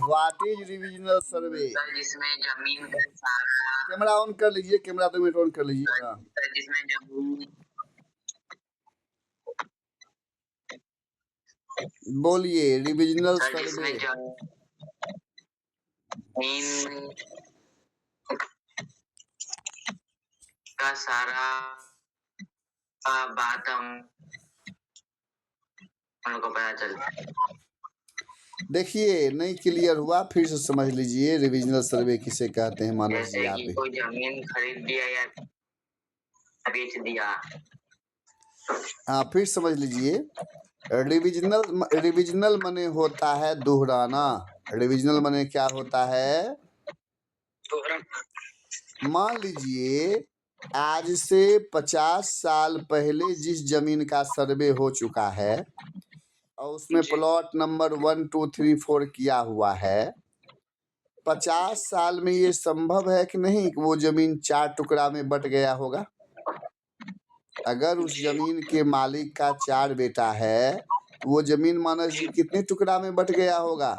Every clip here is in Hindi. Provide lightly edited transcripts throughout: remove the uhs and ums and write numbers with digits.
What is revisional survey? Sir जिसमें जमीन का सारा कैमरा ऑन कर लीजिए, कैमरा 2 मिनट ऑन कर लीजिए। सर जिसमें जमीन बोलिए रिविजनल सर सर्वे। जिसमें जमीन का सारा बात हम लोग को पता चलता है। देखिए नहीं क्लियर हुआ, फिर से समझ लीजिए रिविजनल सर्वे किसे कहते हैं मानस जी। जैसे आप कि कोई जमीन खरीद दिया या बेच दिया। हाँ फिर समझ लीजिए, रिविजनल माने होता है दोहराना। रिविजनल माने क्या होता है? दोहराना। मान लीजिए आज से 50 साल पहले जिस जमीन का सर्वे हो चुका है और उसमें प्लॉट नंबर 1 2 3 4 किया हुआ है, 50 साल में ये संभव है कि नहीं कि वो जमीन 4 टुकड़ा में बट गया होगा? अगर उस जमीन के मालिक का 4 बेटा है तो वो जमीन मानस जी कितने टुकड़ा में बट गया होगा?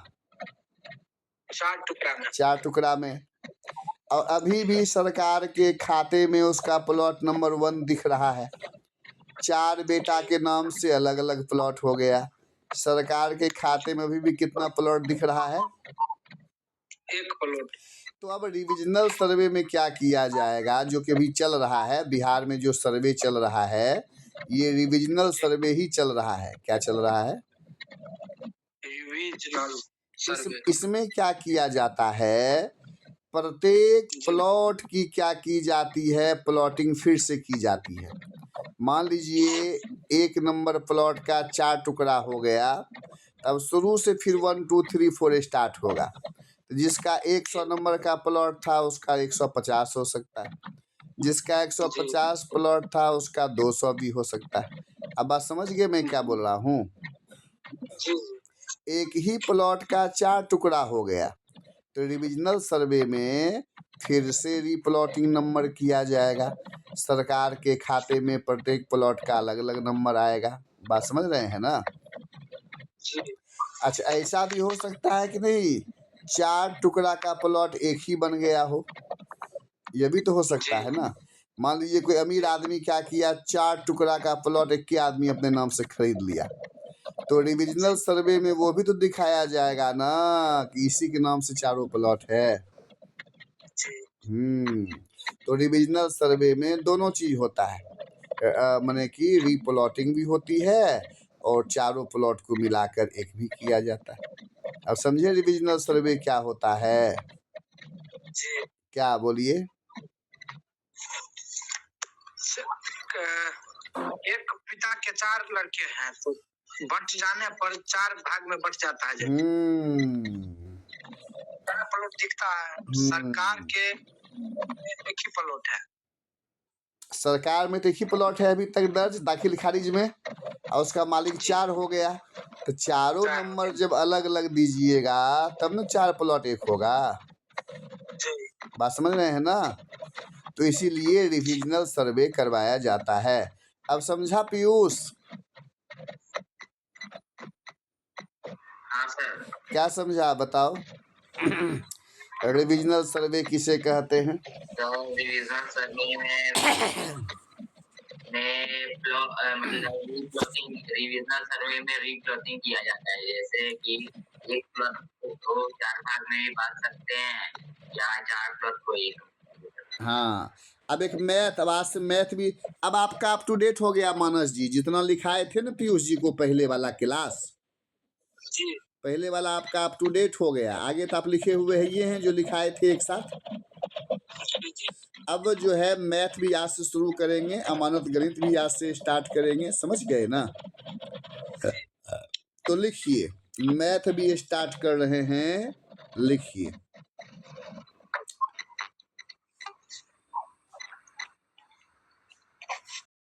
4 टुकड़ा में। और अभी भी सरकार के खाते में उसका प्लॉट नंबर 1 दिख रहा है। 4 बेटा के नाम से अलग अलग प्लॉट हो गया। सरकार के खाते में अभी भी कितना प्लॉट दिख रहा है? 1 प्लॉट। तो अब रिविजनल सर्वे में क्या किया जाएगा, जो कि अभी चल रहा है बिहार में, जो सर्वे चल रहा है ये रिविजनल सर्वे ही चल रहा है। क्या चल रहा है? रिविजनल सर्वे। इसमें क्या किया जाता है, प्रत्येक प्लॉट की क्या की जाती है, प्लॉटिंग फिर से की जाती है। मान लीजिए 1 नंबर प्लॉट का 4 टुकड़ा हो गया, तब शुरू से फिर 1 2 3 4 स्टार्ट होगा। तो जिसका 100 नंबर का प्लॉट था उसका 150 हो सकता है, जिसका 150 प्लॉट था उसका 200 भी हो सकता है। अब बात समझ गए मैं क्या बोल रहा हूँ? एक ही प्लॉट का 4 टुकड़ा हो गया तो रिविजनल सर्वे में फिर से रीप्लॉटिंग नंबर किया जाएगा। सरकार के खाते में प्रत्येक प्लॉट का अलग अलग नंबर आएगा। बात समझ रहे हैं ना? अच्छा ऐसा भी हो सकता है कि नहीं 4 टुकड़ा का प्लॉट एक ही बन गया हो, यह भी तो हो सकता है ना। मान लीजिए कोई अमीर आदमी क्या किया, 4 टुकड़ा का प्लॉट एक ही आदमी अपने नाम से खरीद लिया, तो रिविजनल सर्वे में वो भी तो दिखाया जाएगा ना कि इसी के नाम से 4 प्लॉट है। तो रिविजनल सर्वे में दोनों चीज होता है, माने कि रीप्लॉटिंग भी होती है और 4 प्लॉट को मिलाकर एक भी किया जाता है। अब समझे रिविजनल सर्वे क्या होता है? क्या बोलिए? एक पिता के 4 लड़के हैं तो बट जाने पर 4 भाग में बट जाता है। प्लॉट दिखता है। सरकार के एक ही प्लॉट है। सरकार में तो एक ही प्लॉट है अभी तक दर्ज दाखिल खारिज में, और उसका मालिक 4 हो गया, तो चारों नंबर जब अलग अलग दीजिएगा तब ना 4 प्लॉट एक होगा। बात समझ रहे हैं ना? तो इसीलिए रिविजनल सर्वे करवाया जाता है। अब समझा पीयूष? हाँ सर। क्या समझा बताओ? रिविजनल सर्वे किसे कहते हैं? तो रिविजनल सर्वे मतलब रिविजनल सर्वे में रीप्लॉटिंग किया जाता है। जैसे कि एक प्लॉट को 4 भाग में भी बांट सकते हैं या 4 प्लॉट को एक। हाँ अब एक मैथ, अब आज से मैथ भी अब आपका अप टू डेट हो गया मानस जी, जितना लिखाए थे ना पीयूष जी को पहले वाला क्लास, पहले वाला आपका अप टू डेट हो गया। आगे तो आप लिखे हुए है ये हैं जो लिखाए थे एक साथ। अब जो है मैथ भी आज से शुरू करेंगे, अमानत गणित भी आज से स्टार्ट करेंगे, समझ गए ना? तो लिखिए मैथ भी स्टार्ट कर रहे हैं, लिखिए